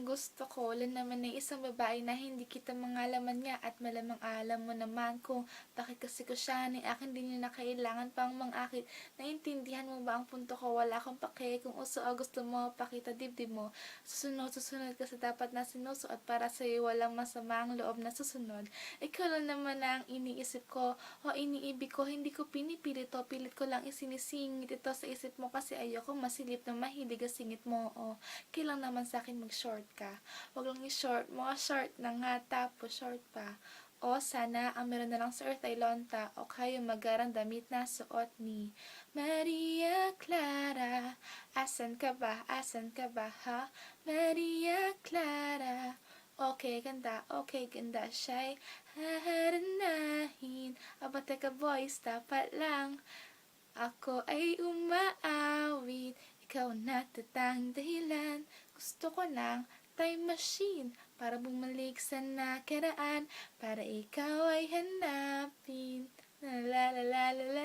ang gusto ko lang naman ay isang babae na hindi kita mangalaman niya at malamang alam mo naman kung bakit kasi ko siya ni akin din yun na kailangan pang mangakit. Naintindihan mo ba ang punto ko? Wala akong pake kung uso o gusto mo pakita dibdib mo. Susunod kasi dapat na sinusuot para sa'yo walang masamang loob na susunod. Ikaw lang naman ang iniisip ko o iniibig ko, hindi ko pinipilit o pilit ko lang isinisingit ito sa isip mo kasi ayoko masilip na mahilig ang singit mo o kailang naman sa akin mag-short ka. Huwag lang i-short mo, short na nga tapos short pa. O sana ang meron na lang sa earth ay lonta o kayo magarang damit na suot ni Maria Clara. Asan ka ba? Asan ka ba ha? Maria Clara. Okay ganda siya'y haharanahin. Aba teka boys, dapat lang ako ay umaawit. Ikaw natatang dahilan. Gusto ko ng time machine para bumalik sa nakaraan, para ikaw ay hanapin. La la la la la